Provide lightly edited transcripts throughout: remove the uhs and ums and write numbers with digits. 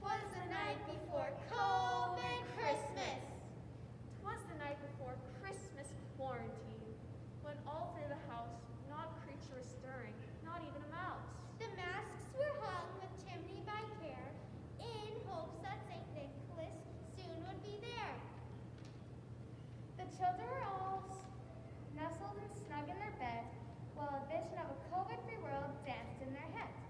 'Twas the night before COVID Christmas. 'Twas the night before Christmas quarantine, when all through the house not a creature was stirring, not even a mouse. The masks were hung with chimney by care, in hopes that St. Nicholas soon would be there. The children were all nestled and snug in their beds, while a vision of a COVID-free world danced in their heads.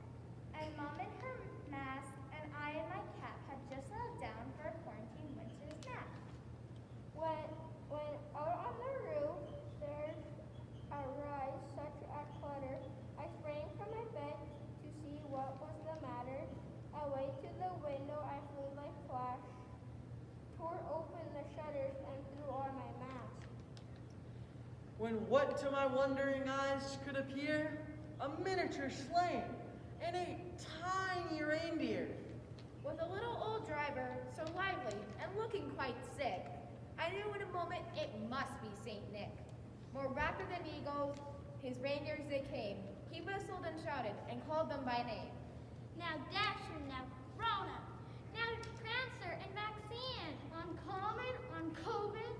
And Mom in her mask and I in my cap had just settled down for a quarantine winter's nap. When out on the roof there arose such a clutter, I sprang from my bed to see what was the matter. Away to the window I flew like flash, tore open the shutters and threw on my mask. When what to my wondering eyes could appear? A miniature sleigh and a tiny reindeer. With a little old driver, so lively and looking quite sick, I knew in a moment it must be St. Nick. More rapid than eagles, his reindeers they came. He whistled and shouted and called them by name. Now Dasher, now Corona, now Prancer and Maxine, on Common, on COVID,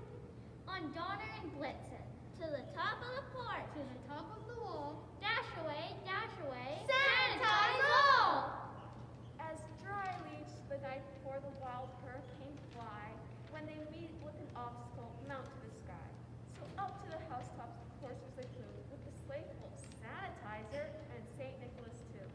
on Donner and Blitzen, to the top of the porch, to the top of the wall, dash away, sanitize all! As dry leaves the night before the wild hurricane fly, when they meet with an obstacle, mount to the sky. So up to the housetops of coursers they flew, with the sleigh full of sanitizer and St. Nicholas too.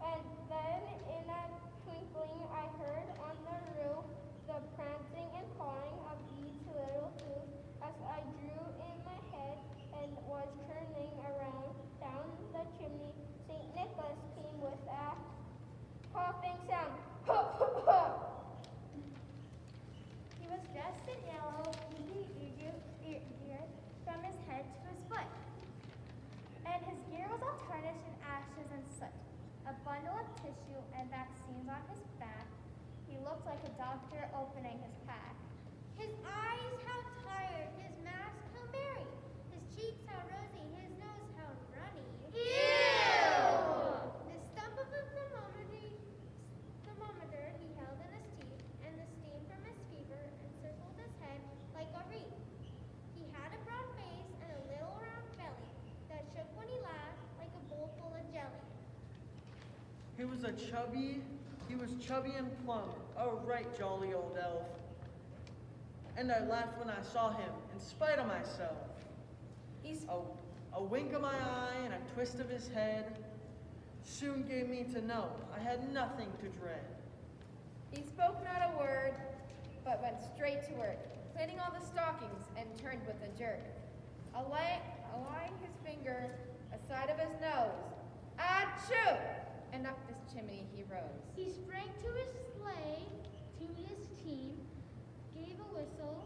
And then in a twinkling I heard on the roof the prancing and pawing of each little hoof. As I drew in my head and was turning around down the chimney, St. Nicholas came with a coughing sound. He was dressed in yellow, ear from his head to his foot, and his gear was all tarnished in ashes and soot. A bundle of tissue and vaccines on his back. He looked like a doctor opening his pack. His eyes how tired, his mask how merry, his cheeks how rosy, his nose how runny. Ew! The stump of a thermometer he held in his teeth, and the steam from his fever encircled his head like a wreath. He had a broad face and a little round belly that shook when he laughed like a bowl full of jelly. He was chubby and plump, a right jolly old elf. And I laughed when I saw him, in spite of myself. A wink of my eye and a twist of his head soon gave me to know I had nothing to dread. He spoke not a word, but went straight to work, cleaning all the stockings and turned with a jerk. Allying his finger aside of his nose. Achoo! And up this chimney he rose. He sprang to his sleigh, to his team, gave a whistle,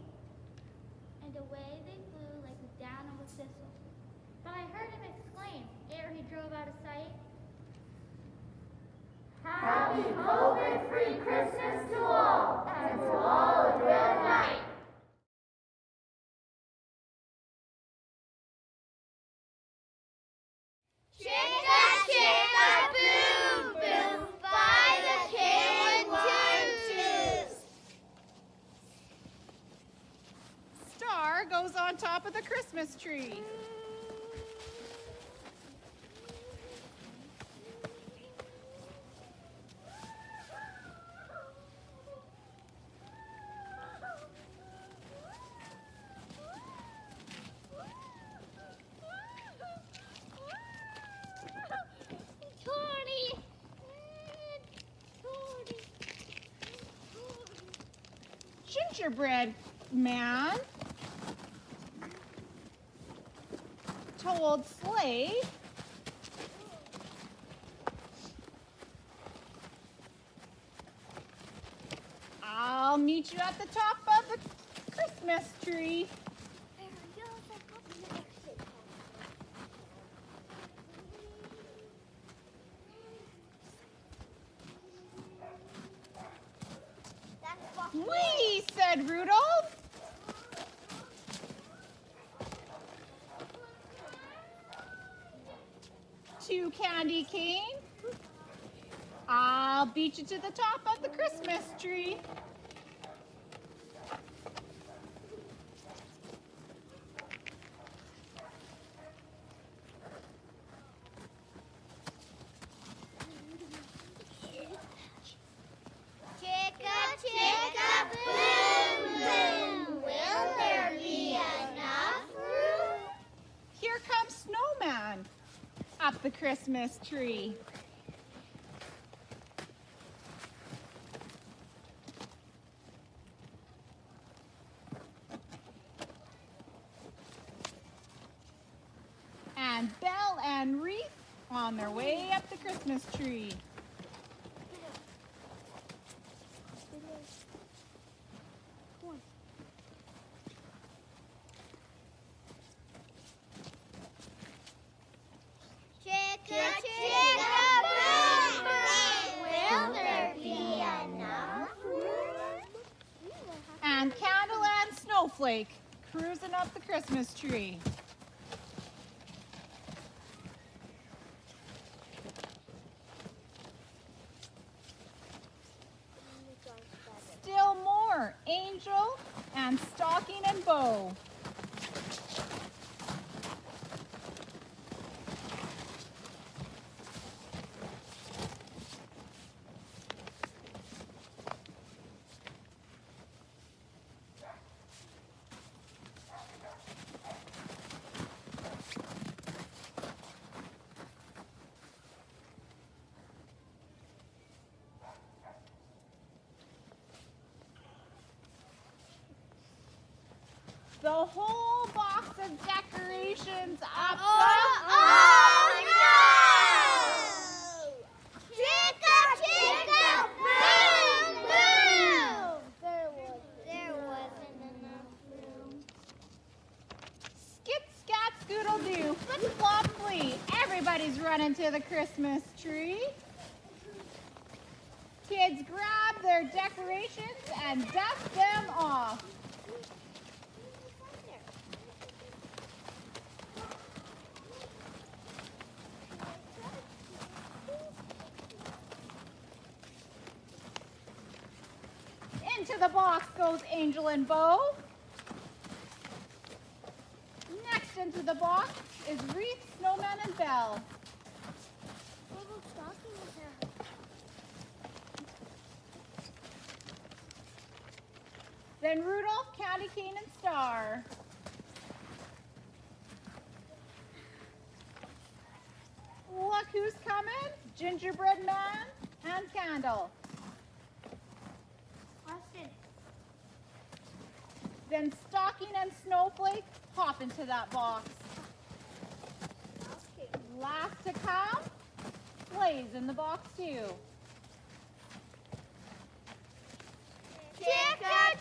and away they flew like the down of a thistle. But I heard him exclaim, ere he drove out of sight, Happy COVID-free Christmas to all, and to all a good night. Star goes on top of the Christmas tree. Gingerbread man told Sleigh I'll meet you at the top of the Christmas tree. Wee, said Rudolph. To Candy Cane. I'll I'll beat you to the top of the Christmas tree. Boom, boom. Will there be enough room? Here comes Snowman up the Christmas tree. And Belle and Wreath on their way up the Christmas tree. Will there be enough room? And Candle and Snowflake cruising up the Christmas tree. Still more Angel and Stocking and Bow. The whole box of decorations up There wasn't enough room. Skit, scat, scoodle doo, flip flop flee. Everybody's running to the Christmas tree. Kids grab their decorations and dust them off. Into the box goes Angel and Bow. Next into the box is Wreath, Snowman, and Belle. Then Rudolph, Candy Cane, and Star. Look who's coming, Gingerbread Man and Candle. Austin. Then Stocking and Snowflake hop into that box. Last to come, Blaze in the box too.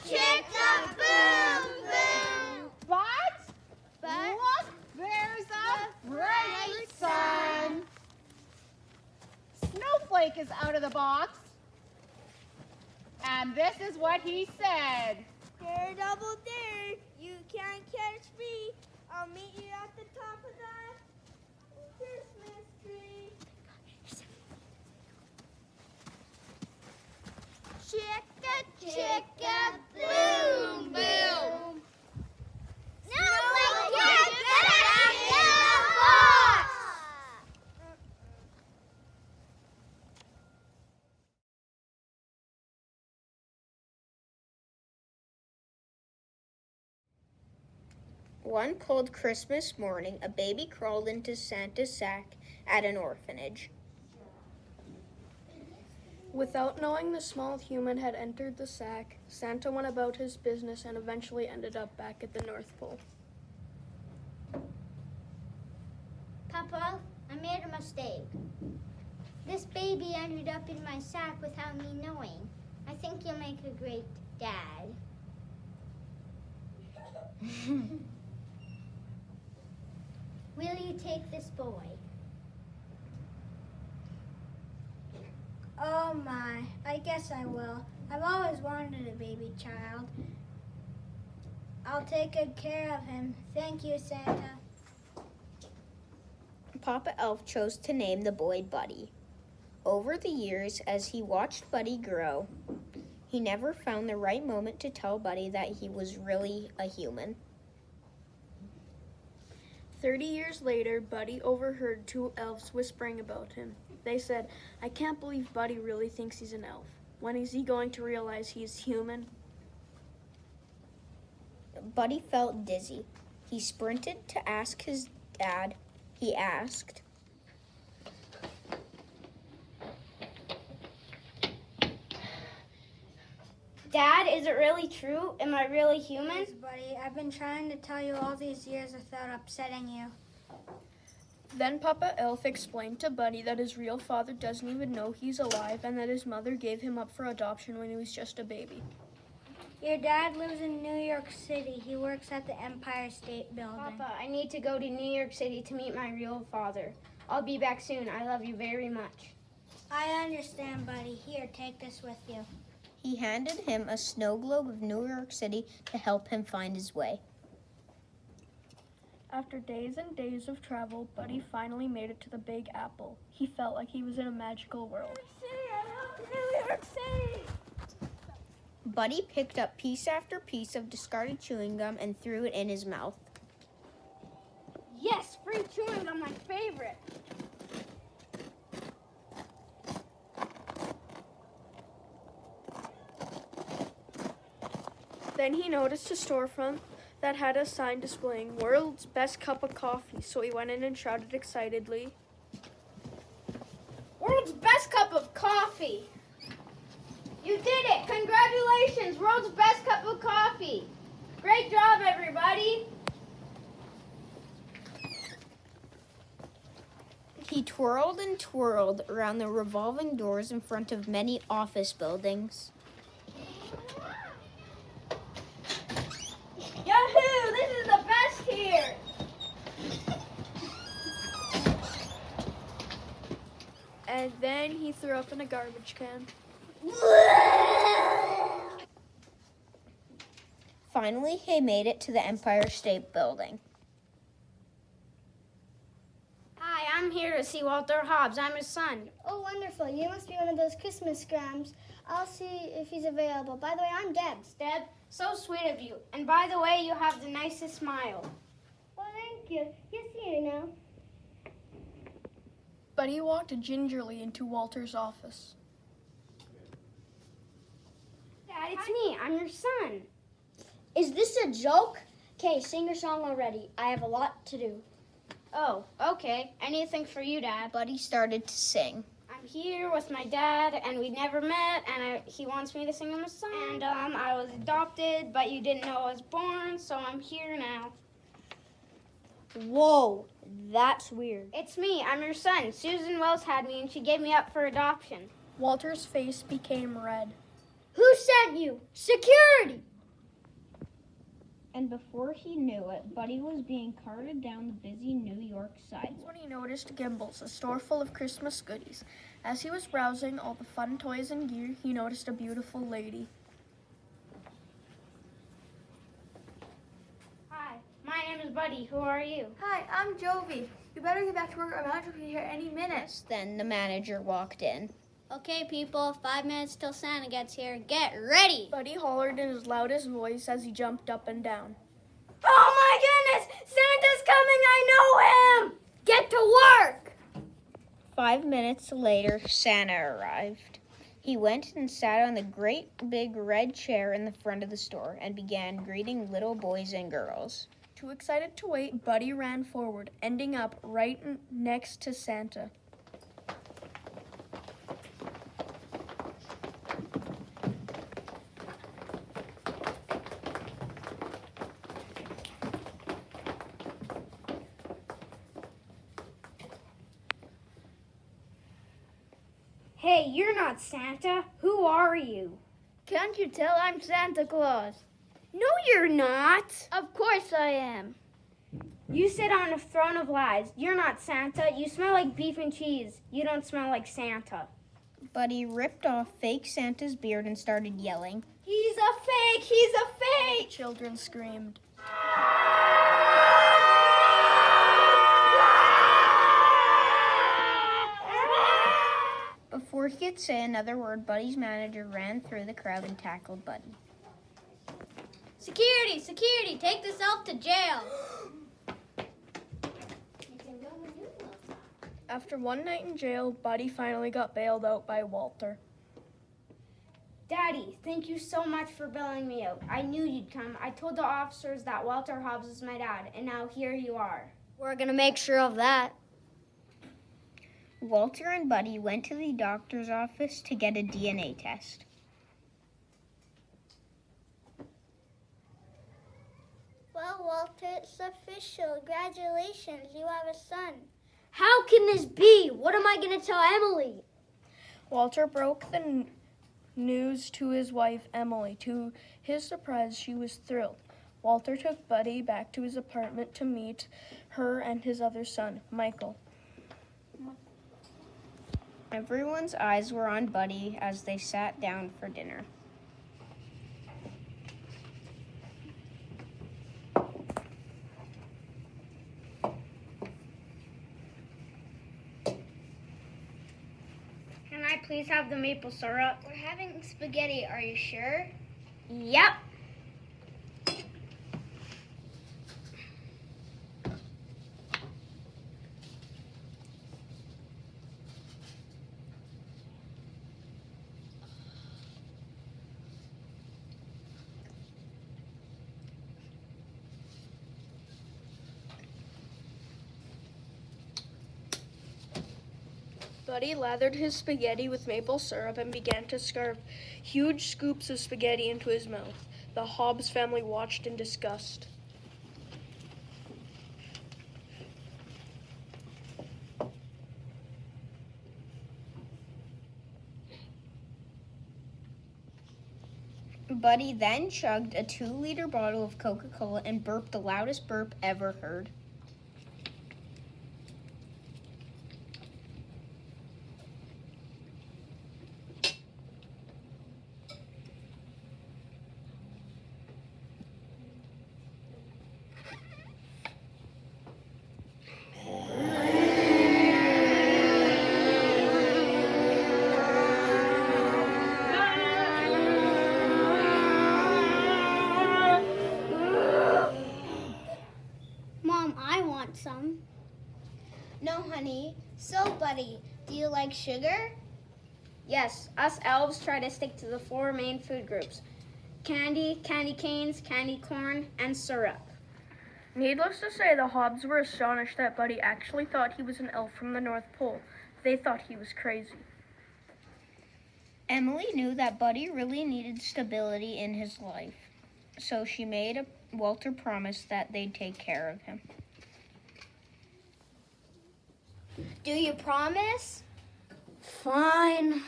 Boom, boom. But look, there's a bright sun. Snowflake is out of the box. And this is what he said. Dare double dare, you can't catch me. I'll meet you at the top of the Christmas tree. Chicka, boom, boom. Snowflake, get back in the box. One cold Christmas morning, a baby crawled into Santa's sack at an orphanage. Without knowing the small human had entered the sack, Santa went about his business and eventually ended up back at the North Pole. Papa, I made a mistake. This baby ended up in my sack without me knowing. I think you'll make a great dad. Will you take this boy? Oh my, I guess I will. I've always wanted a baby child. I'll take good care of him. Thank you, Santa. Papa Elf chose to name the boy Buddy. Over the years, as he watched Buddy grow, he never found the right moment to tell Buddy that he was really a human. 30 years later, Buddy overheard two elves whispering about him. They said, "I can't believe Buddy really thinks he's an elf. When is he going to realize he's human?" Buddy felt dizzy. He sprinted to ask his dad. He asked, Dad, is it really true? Am I really human? Yes, buddy. I've been trying to tell you all these years without upsetting you. Then Papa Elf explained to Buddy that his real father doesn't even know he's alive and that his mother gave him up for adoption when he was just a baby. Your dad lives in New York City. He works at the Empire State Building. Papa, I need to go to New York City to meet my real father. I'll be back soon. I love you very much. I understand, buddy. Here, take this with you. he handed him a snow globe of New York City to help him find his way. After days and days of travel, Buddy finally made it to the Big Apple. He felt like he was in a magical world. New York City! Buddy picked up piece after piece of discarded chewing gum and threw it in his mouth. Yes, free chewing gum, my favorite. Then he noticed a storefront that had a sign displaying "World's Best Cup of Coffee," so he went in and shouted excitedly, World's best cup of coffee. You did it! Congratulations! World's best cup of coffee. Great job, everybody. He twirled and twirled around the revolving doors in front of many office buildings. Yahoo! This is the best here. and then he threw up in a garbage can. Finally, he made it to the Empire State Building. Hi, I'm here to see Walter Hobbs. I'm his son. Oh, wonderful. You must be one of those Christmas scrams. I'll see if he's available. By the way, I'm Debs. Deb, so sweet of you. And by the way, you have the nicest smile. Well, thank you. Yes, here now. Buddy walked gingerly into Walter's office. Dad, it's me. I'm your son. Is this a joke? Okay, sing your song already. I have a lot to do. Oh, okay. Anything for you, Dad. Buddy started to sing. I'm here with my dad, and we never met, and he wants me to sing him a song. And I was adopted, but you didn't know I was born, so I'm here now. Whoa, that's weird. It's me. I'm your son. Susan Wells had me, and she gave me up for adoption. Walter's face became red. Who sent you? Security! And before he knew it, Buddy was being carted down the busy New York sidewalk. When he noticed Gimbals, a store full of Christmas goodies. As he was browsing all the fun toys and gear, he noticed a beautiful lady. Hi, my name is Buddy. Who are you? Hi, I'm Jovi. You better get back to work. I'm out of here any minute. Then the manager walked in. Okay, people, 5 minutes till Santa gets here. Get ready! Buddy hollered in his loudest voice as he jumped up and down. Oh my goodness! Santa's coming! I know him! Get to work! 5 minutes later, Santa arrived. He went and sat on the great big red chair in the front of the store and began greeting little boys and girls. Too excited to wait, Buddy ran forward, ending up right next to Santa. Hey, you're not Santa. Who are you? Can't you tell I'm Santa Claus? No, you're not. Of course I am. You sit on a throne of lies. You're not Santa. You smell like beef and cheese. You don't smell like Santa. Buddy ripped off fake Santa's beard and started yelling. He's a fake! He's a fake! Children screamed. Before he could say another word, Buddy's manager ran through the crowd and tackled Buddy. Security! Security! Take this elf to jail! After one night in jail, Buddy finally got bailed out by Walter. Daddy, thank you so much for bailing me out. I knew you'd come. I told the officers that Walter Hobbs is my dad, and now here you are. We're gonna make sure of that. Walter and Buddy went to the doctor's office to get a DNA test. Well, Walter, it's official. Congratulations, you have a son. How can this be? What am I gonna tell Emily? Walter broke the news to his wife, Emily. To his surprise, she was thrilled. Walter took Buddy back to his apartment to meet her and his other son, Michael. Everyone's eyes were on Buddy as they sat down for dinner. Can I please have the maple syrup? We're having spaghetti, are you sure? Yep. Buddy lathered his spaghetti with maple syrup and began to scarf huge scoops of spaghetti into his mouth. The Hobbs family watched in disgust. Buddy then chugged a 2-liter bottle of Coca-Cola and burped the loudest burp ever heard. Mom, I want some. No, honey. So, Buddy, do you like sugar? Yes, us elves try to stick to the 4 main food groups: candy, candy canes, candy corn, and syrup. Needless to say, the Hobbs were astonished that Buddy actually thought he was an elf from the North Pole. They thought he was crazy. Emily knew that Buddy really needed stability in his life, so she made Walter promise that they'd take care of him. Do you promise? Fine.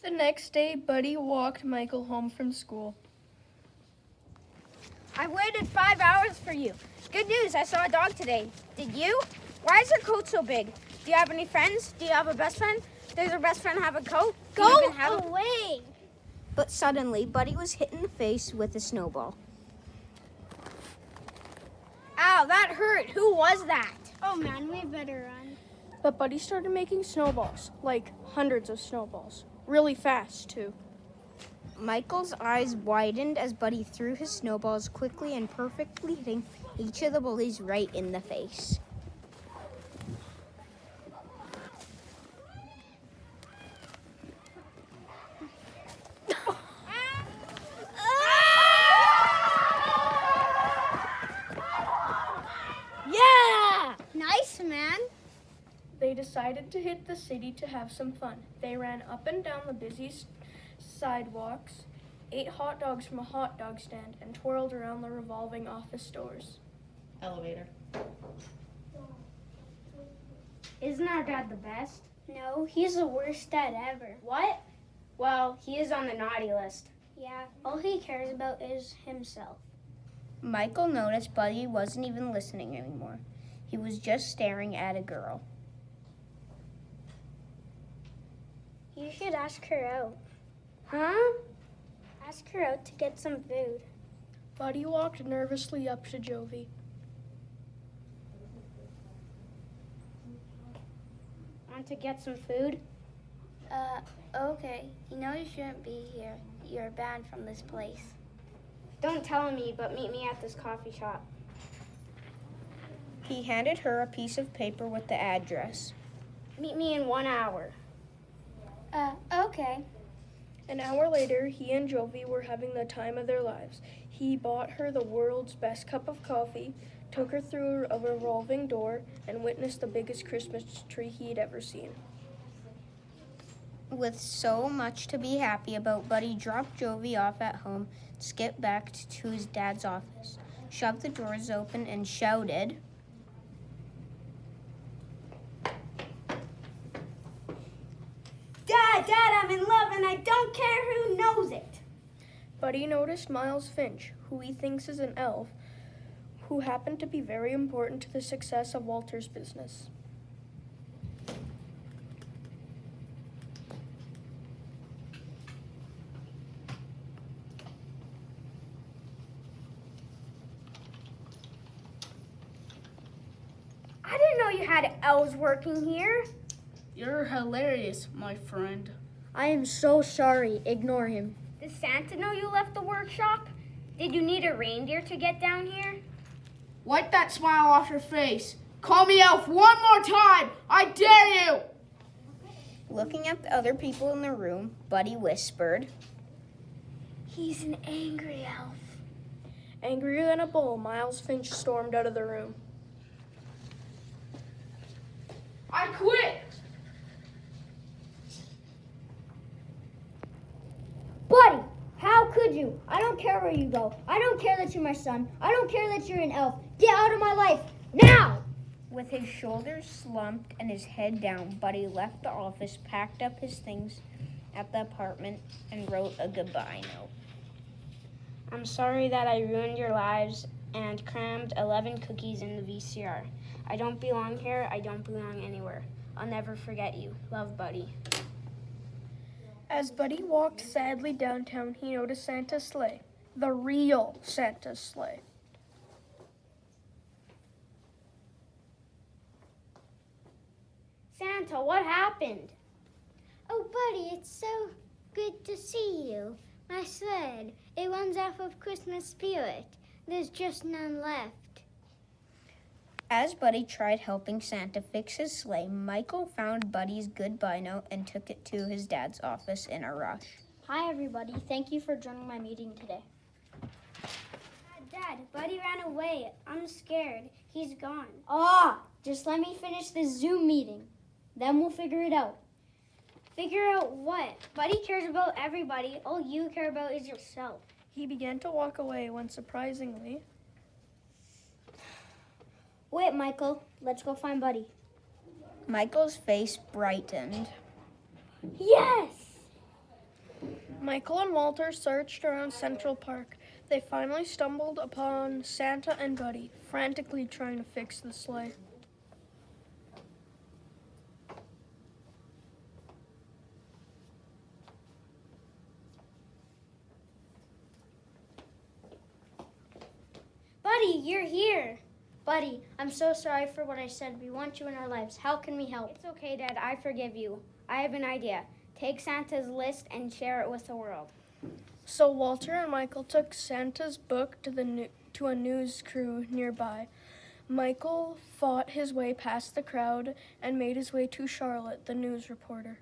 The next day, Buddy walked Michael home from school. I waited 5 hours for you. Good news, I saw a dog today. Did you? Why is your coat so big? Do you have any friends? Do you have a best friend? Does your best friend have a coat? Do you Go even have a- away! But suddenly, Buddy was hit in the face with a snowball. Ow, that hurt. Who was that? Oh man, we better run. But Buddy started making snowballs, like hundreds of snowballs. Really fast, too. Michael's eyes widened as Buddy threw his snowballs quickly and perfectly, hitting each of the bullies right in the face. Yeah! Nice, man. They decided to hit the city to have some fun. They ran up and down the busy sidewalks, ate hot dogs from a hot dog stand, and twirled around the revolving office doors. Elevator. Isn't our dad the best? No, he's the worst dad ever. What? Well, he is on the naughty list. Yeah, all he cares about is himself. Michael noticed Buddy wasn't even listening anymore. He was just staring at a girl. You should ask her out. Huh? Ask her out to get some food. Buddy walked nervously up to Jovi. Want to get some food? Okay. You know you shouldn't be here. You're banned from this place. Don't tell me, but meet me at this coffee shop. He handed her a piece of paper with the address. Meet me in 1 hour. Okay. An hour later, he and Jovi were having the time of their lives. He bought her the world's best cup of coffee, took her through a revolving door, and witnessed the biggest Christmas tree he'd ever seen. With so much to be happy about, Buddy dropped Jovi off at home, skipped back to his dad's office, shoved the doors open, and shouted, Dad, I'm in love and I don't care who knows it. Buddy noticed Miles Finch, who he thinks is an elf, who happened to be very important to the success of Walter's business. I didn't know you had elves working here. You're hilarious, my friend. I am so sorry. Ignore him. Does Santa know you left the workshop? Did you need a reindeer to get down here? Wipe that smile off your face. Call me elf one more time. I dare you. Looking at the other people in the room, Buddy whispered, He's an angry elf. Angrier than a bull, Miles Finch stormed out of the room. I quit. Buddy, how could you? I don't care where you go. I don't care that you're my son. I don't care that you're an elf. Get out of my life, now! With his shoulders slumped and his head down, Buddy left the office, packed up his things at the apartment, and wrote a goodbye note. I'm sorry that I ruined your lives and crammed 11 cookies in the VCR. I don't belong here. I don't belong anywhere. I'll never forget you. Love, Buddy. As Buddy walked sadly downtown, he noticed Santa's sleigh. The real Santa's sleigh. Santa, what happened? Oh, Buddy, it's so good to see you. My sled, it runs off of Christmas spirit. There's just none left. As Buddy tried helping Santa fix his sleigh, Michael found Buddy's goodbye note and took it to his dad's office in a rush. Hi, everybody. Thank you for joining my meeting today. Dad, Buddy ran away. I'm scared. He's gone. Just let me finish this Zoom meeting. Then we'll figure it out. Figure out what? Buddy cares about everybody. All you care about is yourself. He began to walk away when, surprisingly, Wait, Michael. Let's go find Buddy. Michael's face brightened. Yes! Michael and Walter searched around Central Park. They finally stumbled upon Santa and Buddy, frantically trying to fix the sleigh. Buddy, you're here. Buddy, I'm so sorry for what I said. We want you in our lives. How can we help? It's okay, Dad. I forgive you. I have an idea. Take Santa's list and share it with the world. So Walter and Michael took Santa's book to a news crew nearby. Michael fought his way past the crowd and made his way to Charlotte, the news reporter.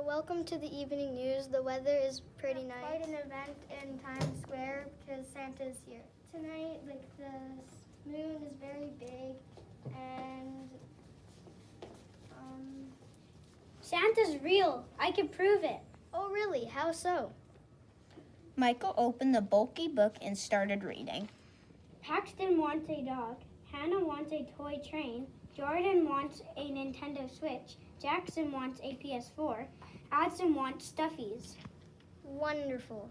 Welcome to the evening news. The weather is pretty nice. Quite an event in Times Square because Santa's here. Tonight, the moon is very big and Santa's real. I can prove it. Oh, really? How so? Michael opened the bulky book and started reading. Paxton wants a dog. Hannah wants a toy train. Jordan wants a Nintendo Switch. Jackson wants a PS4. Addison wants stuffies. Wonderful.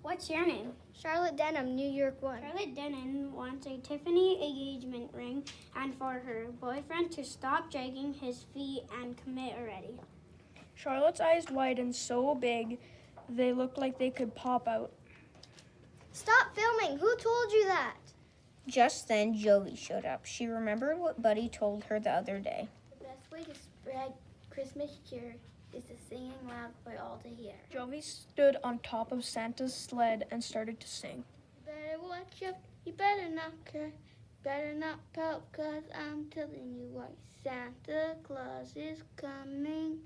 What's your name? Charlotte Denham, New York 1. Charlotte Denon wants a Tiffany engagement ring and for her boyfriend to stop dragging his feet and commit already. Charlotte's eyes widened so big they looked like they could pop out. Stop filming! Who told you that? Just then, Jovi showed up. She remembered what Buddy told her the other day. The best way to spread Christmas cheer is the singing loud for all to hear. Jovi stood on top of Santa's sled and started to sing. Better watch out, you better not cry, better not pout, 'cause I'm telling you why. Santa Claus is coming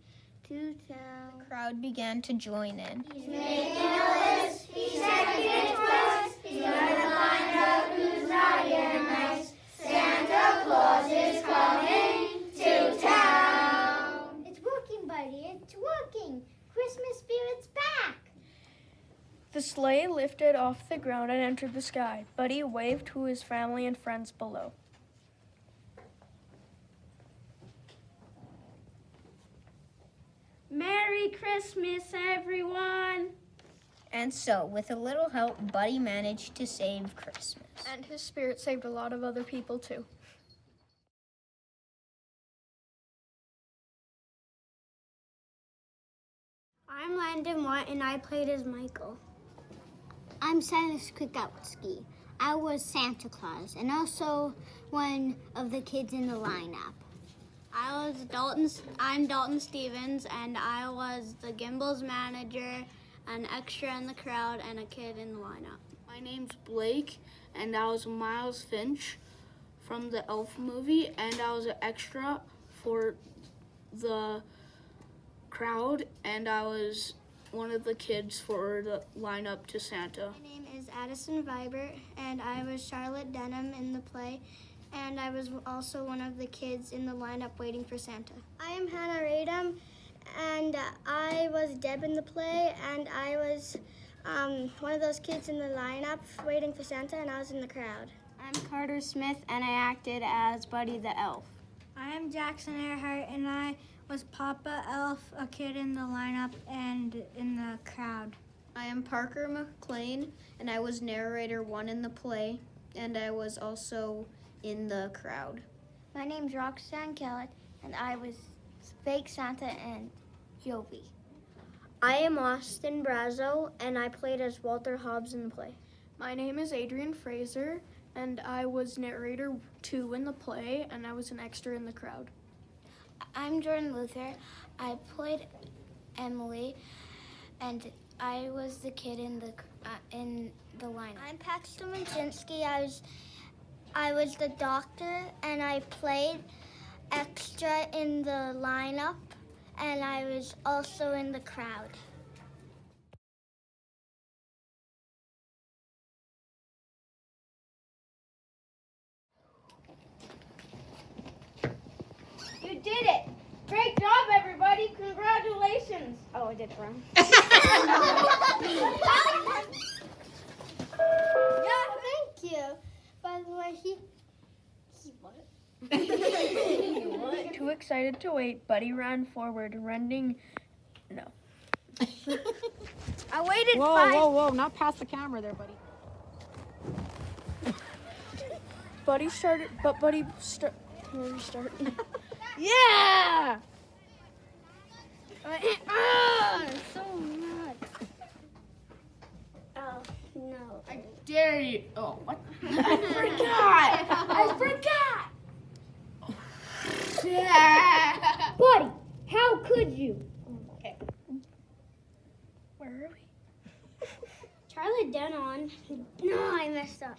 to town. The crowd began to join in. He's making a list, he's checking it twice. He's gonna find out who's naughty and nice. Santa Claus is coming to town. It's working, buddy. It's working. Christmas spirit's back. The sleigh lifted off the ground and entered the sky. Buddy waved to his family and friends below. Merry Christmas, everyone! And so, with a little help, Buddy managed to save Christmas. And his spirit saved a lot of other people too. I'm Landon Watt, and I played as Michael. I'm Silas Kwiatkowski. I was Santa Claus, and also one of the kids in the lineup. I'm Dalton Stevens, and I was the Gimbals manager, an extra in the crowd, and a kid in the lineup. My name's Blake, and I was Miles Finch from the Elf movie, and I was an extra for the crowd, and I was one of the kids for the lineup to Santa. My name is Addison Vibert, and I was Charlotte Denham in the play, and I was also one of the kids in the lineup waiting for Santa. I am Hannah Radam, and I was Deb in the play, and I was one of those kids in the lineup waiting for Santa, and I was in the crowd. I'm Carter Smith, and I acted as Buddy the Elf. I am Jackson Earhart, and I was Papa Elf, a kid in the lineup and in the crowd. I am Parker McLean, and I was narrator 1 in the play, and I was also in the crowd. My name's Roxanne Kellett, and I was fake Santa and Jovi. I am Austin Brazo, and I played as Walter Hobbs in the play. My name is Adrian Fraser, and I was narrator 2 in the play, and I was an extra in the crowd. I'm Jordan Luther. I played Emily, and I was the kid in the lineup. I'm Paxton Winczynski. I was the doctor, and I played extra in the lineup, and I was also in the crowd. You did it! Great job, everybody! Congratulations! Oh, I did it wrong. Yeah, thank you. By the way, he what? Too excited to wait, Buddy ran forward, rending. No. I waited Whoa, not past the camera there, buddy. Buddy started. Can we restart? Yeah! So mad. Oh, no. I dare you. Oh, what? I forgot! Buddy, how could you? Okay. Where are we? Charlie Denon. No, I messed up.